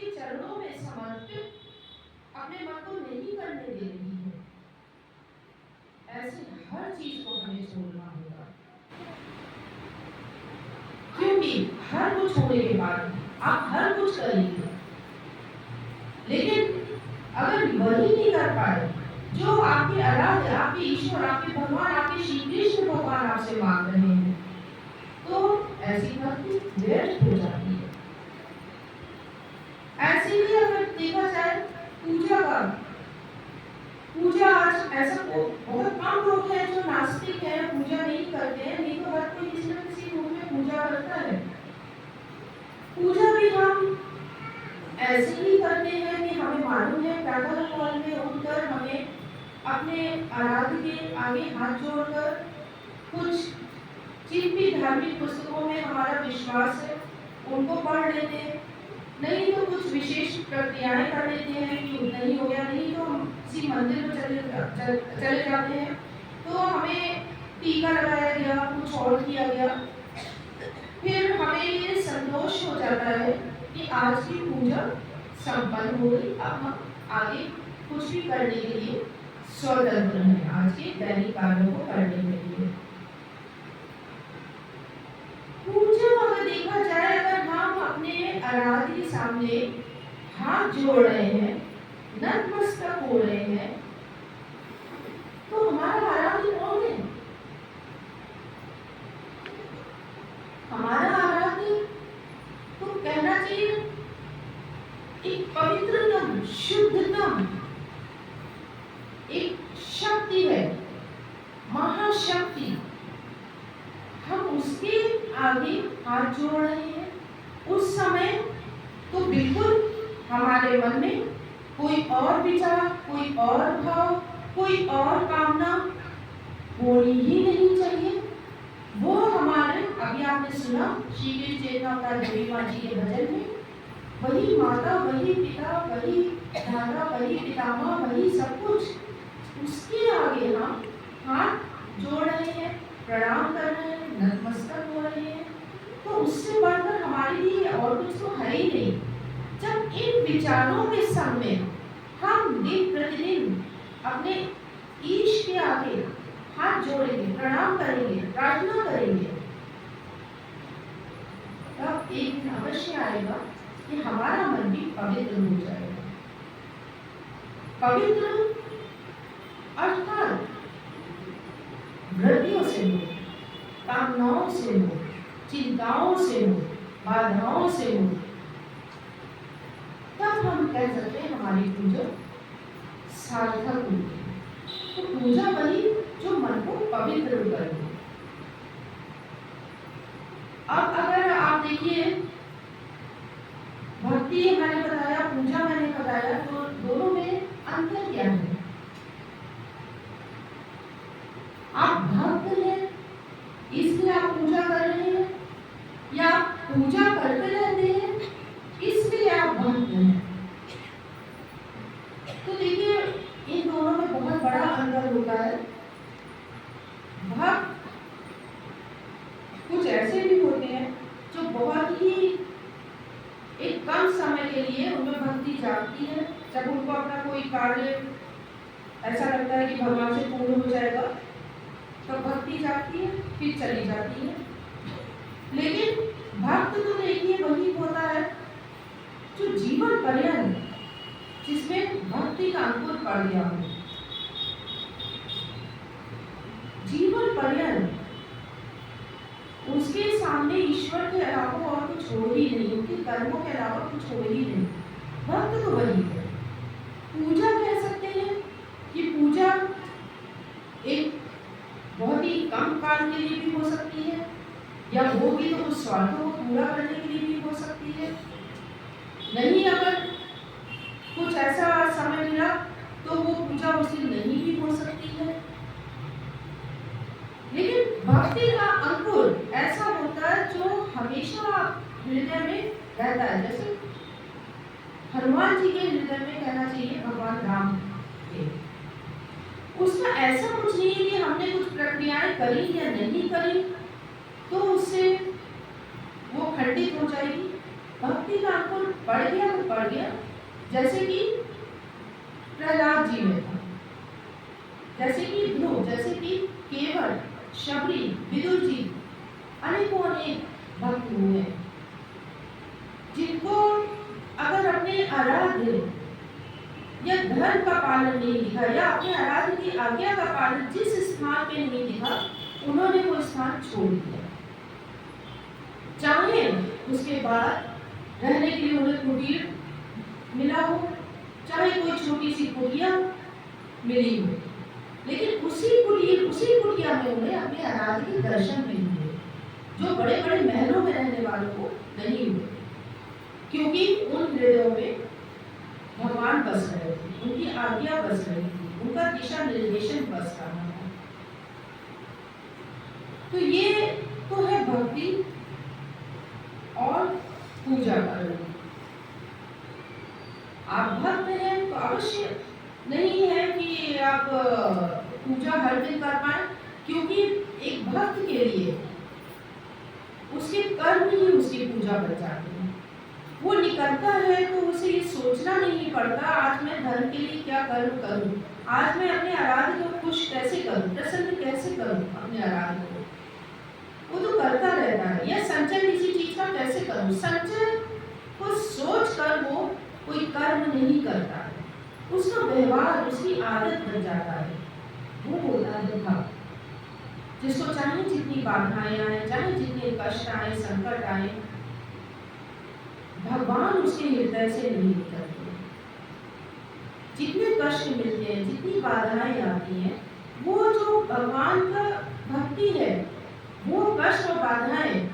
के चरणों में समर्पित अपने मन को नहीं करने दे रही है, ऐसे हर चीज को हमें छोड़ना होगा। क्योंकि हर कुछ होने के बाद आप हर कुछ करेंगे, लेकिन अगर वही नहीं कर पाए जो आपके आराध्य, आपके ईश्वर, आपके भगवान, आपके श्री कृष्ण भगवान आपसे मांग रहे हैं, तो ऐसी भक्ति व्यर्थ हो जाती है। ऐसे ही अगर देखा जाए पूजा आज ऐसा बहुत कम लोग हैं जो नास्तिक हैं, पूजा नहीं करते हैं, नहीं तो हर कोई किसी न किसी रूप में पूजा करता है। पूजा भी हम ऐसे ही करते हैं कि हमें मालूम है प्रातः काल में उठकर हमें अपने आराध्य के आगे हाथ जोड़कर कुछ जिन भी धार्मिक पुस्तकों में हमारा विश्वास है उनको पढ़ लेते हैं, नहीं तो कुछ विशेष प्रक्रियाएं कर लेते हैं कि नहीं हो गया, नहीं तो हम किसी मंदिर में चले जाते हैं तो हमें टीका लगाया गया, कुछ और किया गया, फिर हमें ये संतोष हो जाता है कि आज की पूजा संपन्न हो गई, अब हम आगे कुछ भी करने के लिए स्वतंत्र हैं, आज के दैनिक कार्यों को करने के लिए। पूजा अगर देखा जाए, अगर हम अपने आराध्य के सामने हाथ जोड़ रहे हैं, नतमस्तक हो रहे हैं, तो हमारा आराध्य कौन है? हमारा आराध्य तो कहना चाहिए एक पवित्रतम, शुद्धतम एक शक्ति है, महाशक्ति। हम उसके आगे हाथ जोड़ रहे हैं, उस समय तो बिल्कुल हमारे मन में कोई और विचार, कोई और भाव, कोई और कामना होनी ही नहीं चाहिए। वो हमारे, अभी आपने सुना श्री कृष्ण चेतना देवी माँ जी के भजन में, वही माता, वही पिता, वही दादा, वही पितामह, वही सब कुछ, उसके आगे हम हाथ जोड़ रहे हैं, प्रणाम कर रहे हैं, नतमस्तक हो रहे हैं, तो उससे बढ़कर हमारे लिए और कुछ तो है ही नहीं। जब इन विचारों के संग में हम दिन प्रतिदिन अपने ईश के आगे हाथ जोड़ेंगे, प्रणाम करेंगे, प्रार्थना करेंगे, तब एक दिन अवश्य आएगा कि हमारा मन भी पवित्र हो जाएगा। पवित्र अर्थात वृत्तियों से मुक्त, कामनाओं से मुक्त, चिंताओं से मुक्त, बाधाओं से मुक्त, तब हम कह सकते हैं हमारी पूजा सार्थक हुई। तो पूजा वही जो मन को पवित्र करे। अब अगर आप देखिए, भक्ति मैंने बताया, पूजा मैंने बताया, तो दोनों में अंतर क्या है? आप भक्त हैं इसलिए आप पूजा कर रहे हैं, या पूजा करते रहते हैं इसलिए आप भक्त हैं? तो देखिए इन दोनों में बहुत बड़ा अंतर होता है। भक्त कुछ ऐसे भी होते हैं जो बहुत ही एक कम समय के लिए उनमें भक्ति जागती है, जब उनको अपना कोई कार्य ऐसा लगता है कि भगवान से पूर्ण हो जाएगा तो भक्ति जागती है, फिर चली जाती है। लेकिन भक्त तो देखिए वही होता है जो जीवन पर्यंत, जिसमें भक्ति का अंकुर पड़ गया हो, जीवन पर्यंत उसके सामने ईश्वर के अलावा और कुछ हो ही नहीं, उनके कर्मों के अलावा कुछ हो ही नहीं। भक्त तो वही है। पूजा कह सकते हैं कि पूजा एक बहुत ही कम काल के लिए भी हो सकती है, या वो भी तो उस स्वार्थों को पूरा करने के लिए भी हो सकती है। नहीं, अगर कुछ ऐसा समय मिला तो वो पूजा उस दिन नहीं भी हो सकती है। लेकिन भक्ति का अंकुर ऐसा होता है जो हमेशा हृदय में रहता है। जैसे हनुमान जी के हृदय में कहना चाहिए भगवान राम के, उसमें ऐसा कुछ नहीं है कि हमने कुछ प्रक्रियाएं करी या नहीं करी तो उससे वो खंडित हो जाएगी, भक्ति का अंकुर पड़ गया तो पड़ गया, जैसे कि प्रहलाद जी में था, जैसे कि ध्रुव, जैसे कि केवट, शबरी, विदुर जी, अनेकों अनेक भक्त हुए जिनको अगर अपने आराध्य या धर्म का पालन नहीं दिखा या अपने आराध्य की आज्ञा का पालन जिस स्थान पे नहीं दिखा, उन्होंने वो स्थान छोड़ दिया। चाहे उसके बाद रहने के लिए उन्हें कुटीर मिला हो, चाहे कोई छोटी सी कुटिया मिली हो, लेकिन उसी कुटिया में उन्हें अपने आराध्य के दर्शन नहीं हुए, जो बड़े बड़े महलों में रहने वालों को नहीं हुए, क्योंकि उन हृदयों में भगवान बस रहे थे, उनकी आज्ञा बस रही थी, उनका दिशा निर्देशन बस रहा था। तो ये तो है भक्ति और पूजा करना। आप भक्त हैं तो अवश्य नहीं है कि आप पूजा हर दिन कर पाए, क्योंकि एक भक्त के लिए उसके कर्म ही उसकी पूजा बन जाते हैं। वो निकलता है तो उसे ये सोचना नहीं पड़ता आज मैं धर्म के लिए क्या कर्म करूं, आज मैं अपने आराध्य को खुश कैसे करूं, प्रसन्न कैसे करूं अपने आराध्य को, वो तो करता रहता है। या संचय किसी चीज का कैसे करूं, संचय को सोच कर वो कोई कर्म नहीं करता है, उसका व्यवहार, उसकी आदत बन जाता है। वो होता है भक्त, जिसको चाहे जितनी बाधाएं आए, चाहे जितने कष्ट आए, संकट आए, भगवान उसके हृदय से नहीं निकलते। जितने कष्ट मिलते हैं, जितनी बाधाएं आती हैं, वो जो भगवान का भक्ति है, वो कष्ट और बाधाएं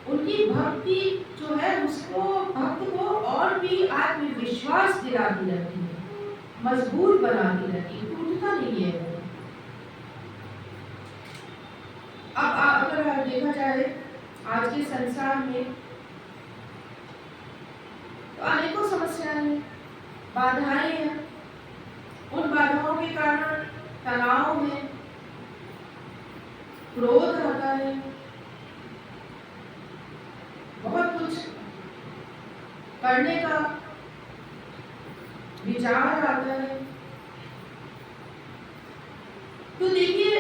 उनकी भक्ति जो है उसको, भक्त को और भी आत्मविश्वास दिलाती रहती है, मजबूत बनाती रहती है, टूटता नहीं है वो। अब अगर देखा जाए आज के संसार में तो अनेकों समस्याएं हैं, बाधाएं हैं, उन बाधाओं के कारण तनाव है, क्रोध आता है, बहुत कुछ करने का विचार आता है। तो देखिए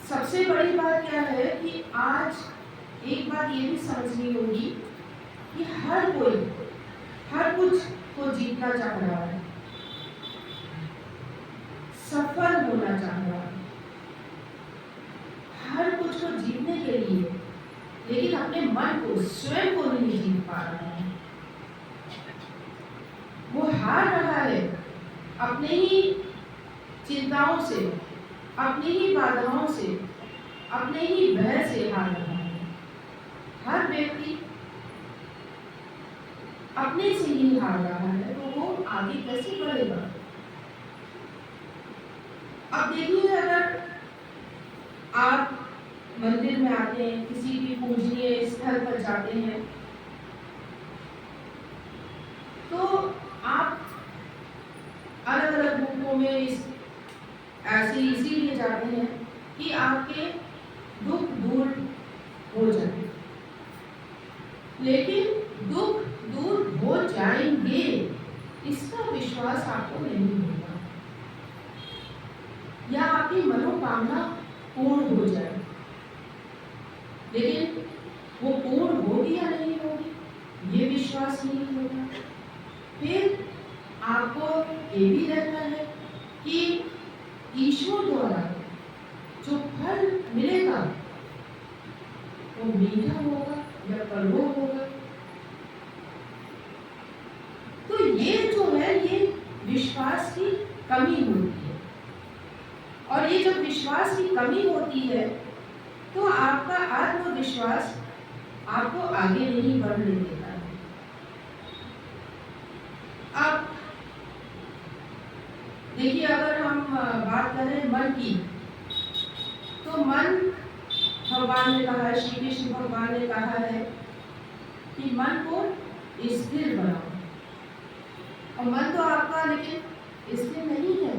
सबसे बड़ी बात क्या है कि आज एक बात ये भी समझनी होगी कि हर कोई हर कुछ को जीतना चाह रहा है, सफल होना चाह रहा है, हर कुछ को जीतने के लिए, लेकिन अपने मन को, स्वयं को नहीं जीत पा रहा है। वो हार रहा है अपने ही चिंताओं से, अपनी ही बाधाओं से, अपने ही भय से हार रहा है। हर व्यक्ति अपने से ही हार रहा है, तो वो आगे कैसे बढ़ेगा? अब देखिए, अगर आप मंदिर में आते हैं, किसी भी पूजनीय स्थल पर जाते हैं, तो आप अलग अलग रूपों में ऐसे इसीलिए जाते हैं कि आपके दुख दूर हो जाए, लेकिन दुख दूर हो जाएंगे इसका विश्वास आपको नहीं होगा, या आपकी मनोकामना पूर्ण हो जाए, लेकिन वो पूर्ण होगी या नहीं होगी ये विश्वास नहीं होगा। फिर आपको ये भी रहना है कि ईश्वर द्वारा जो फल मिलेगा वो मीठा होगा या कड़वा होगा। तो ये जो है, ये विश्वास की कमी होती है, और ये जब विश्वास की कमी होती है तो आपका आत्मविश्वास आपको आगे नहीं बढ़ने देता है। अब देखिए, अगर हम बात करें मन की, तो मन, भगवान ने कहा है, श्री कृष्ण भगवान ने कहा है कि मन को स्थिर बनाओ, और मन तो आपका लेकिन स्थिर नहीं है,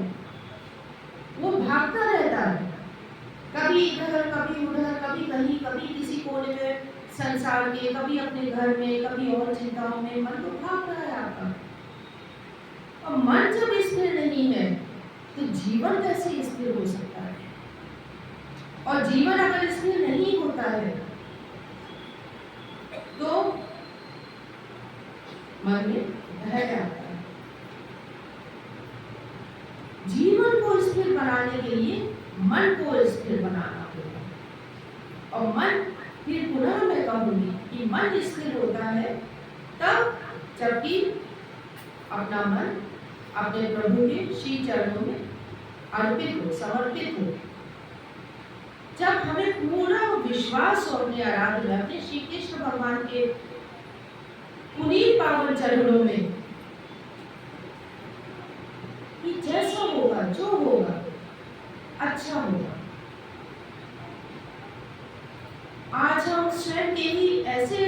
वो भागता रहता है, कभी इधर कभी उधर, कभी कहीं, कभी किसी कोने में संसार के, कभी अपने घर में, कभी और चिंताओं में मन तो भाग रहा है आपका। और मन जब स्थिर नहीं है तो जीवन कैसे स्थिर हो सकता है? और जीवन अगर स्थिर नहीं होता है तो मन में भय आता है। जीवन को स्थिर बनाने के लिए मन को स्थिर बनाना होगा। और मन, फिर पुनः मैं कहूंगी कि मन स्थिर होता है तब जबकि अपना मन अपने प्रभु के श्री चरणों में अर्पित हो, समर्पित हो। जब हमें पूरा विश्वास हो अपने आराध्य अपने श्री कृष्ण भगवान के पुनीत पावन चरणों में कि जैसा होगा, जो होगा अच्छा होगा। आज हम स्वयं के ही ऐसे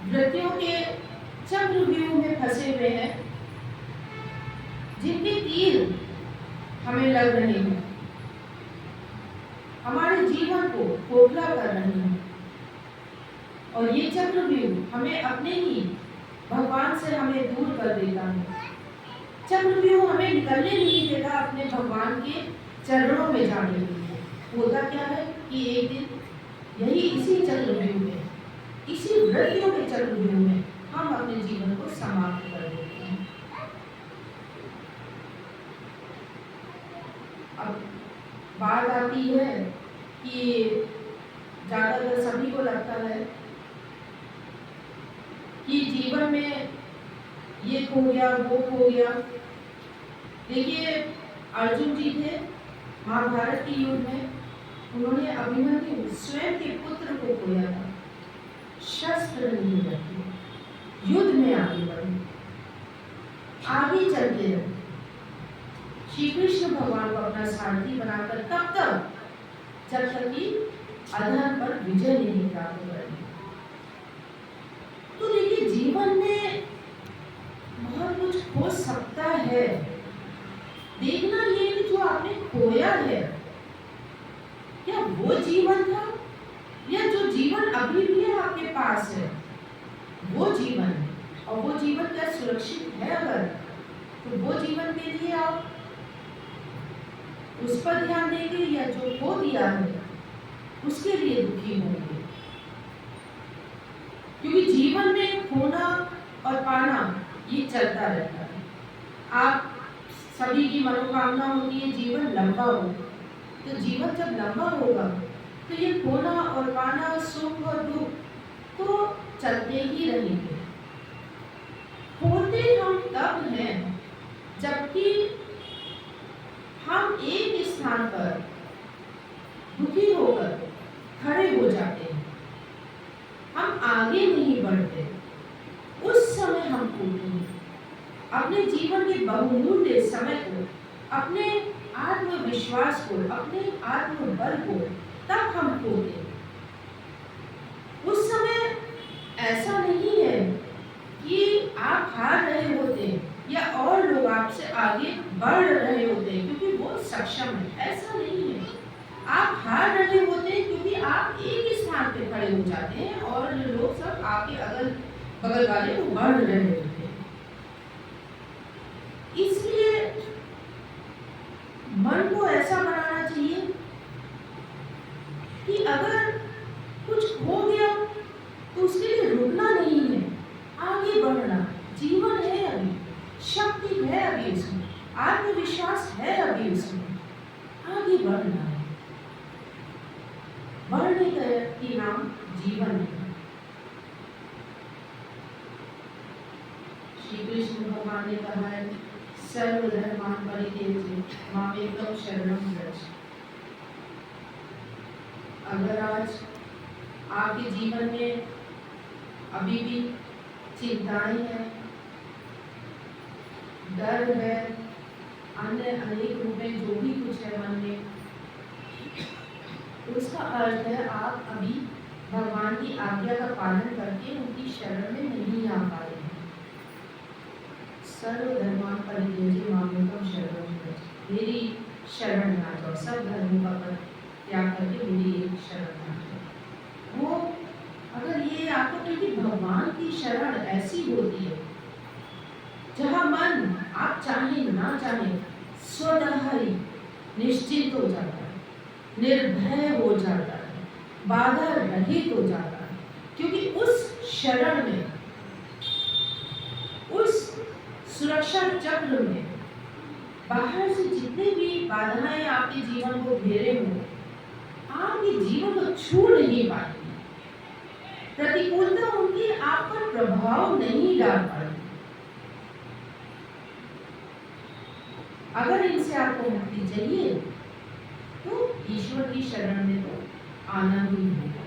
वृत्तियों के चक्रव्यूह में फंसे हुए हैं जिनके तीर हमें लग रहे हैं, हमारे जीवन को खोखला कर रहे हैं। और ये चक्रव्यूह हमें अपने ही भगवान से हमें दूर कर देता है। चक्रव्यूह हमें निकलने नहीं देता अपने भगवान के चरणों में जाने के लिए। होता क्या है कि एक दिन यही इसी चक्रव्यूह में, इसी वृत्तियों के चक्रव्यूह में हम अपने जीवन को समाप्त कर देते हैं। अब बात आती है कि ज्यादातर सभी को लगता है कि जीवन में ये खो गया, वो खो गया। देखिए, अर्जुन जी थे महाभारत के युद्ध में, उन्होंने अभिमन्यु स्वयं के पुत्र को खोया था। शस्त्र नहीं रखे, युद्ध में आगे बढ़े, आगे चलते रहे। श्री कृष्ण भगवान को अपना सारथी बनाकर तब तक जब तक कि अधर्म पर विजय नहीं प्राप्त करें। तो देखिए, जीवन में बहुत कुछ हो सकता है। देखना ये कि जो आपने खोया है क्या वो जीवन था, या जो जीवन अभी भी आपके पास है वो जीवन है। और वो जीवन क्या सुरक्षित है? अगर तो वो जीवन के लिए आप उस पर ध्यान देंगे, या जो खो दिया है उसके लिए दुखी होंगे। क्योंकि जीवन में खोना और पाना ये चलता रहता है। आप सभी की मनोकामना होती है जीवन लंबा हो, तो जीवन जब लंबा होगा तो ये खोना और पाना, सुख और दुख तो चलते ही रहेंगे। होते हम तब हैं जबकि हम एक स्थान पर दुखी होकर खड़े हो जाते हैं, हम आगे नहीं बढ़ते। उस समय हम खोते हैं अपने जीवन के बहुमूल्य समय को, अपने आत्मविश्वास को, अपने आत्मबल को, तब हम खोते हैं। उस समय ऐसा नहीं है कि आप हार रहे होते या और लोग आपसे आगे बढ़ रहे होते हैं क्योंकि वो सक्षम है। ऐसा नहीं है। आप हार रहे होते हैं क्योंकि आप एक स्थान पे खड़े हो जाते हैं और लोग सब आपके अगल बगल वाले को बढ़ रहे होते हैं। इसलिए मन को ऐसा बनाना चाहिए कि अगर कुछ हो गया तो उसके लिए रुकना नहीं है, आगे बढ़ना। जीवन है अभी, शक्ति है अभी उसमें, आत्मविश्वास है अभी उसमें, आगे बढ़ना है। बढ़ने का नाम जीवन है। श्री कृष्ण भगवान ने कहा है, सर्वधर्मान् परित्यज्य मामेकं शरणं व्रज। अगर आज आपके जीवन में अभी भी चिंताएं हैं, डर है, अन्य अनेक रूप में जो भी कुछ है मन में, उसका अर्थ है आप अभी भगवान की आज्ञा का पालन करके उनकी शरण में नहीं आ पा रहे हैं। सर्वधर्मान् परित्यज्य मामेकं शरणं व्रज। मेरी शरण में आ जाओ, सब धर्मों का त्याग करके मेरी एक शरण में आ जाओ। वो भगवान की शरण ऐसी होती है जहाँ मन आप चाहे ना चाहे स्वतः ही निश्चिंत हो जाता है, निर्भय हो जाता है, बाधा रहित हो जाता है, क्योंकि उस शरण में, उस सुरक्षा चक्र में बाहर से जितने भी बाधाएं आपके जीवन को घेरे हों, आपके जीवन को छू नहीं पाएंगी। प्रतिकूलता उनकी आप पर प्रभाव नहीं डाल पाएगी। अगर इनसे आपको मुक्ति चाहिए तो ईश्वर की शरण में तो आना ही होगा।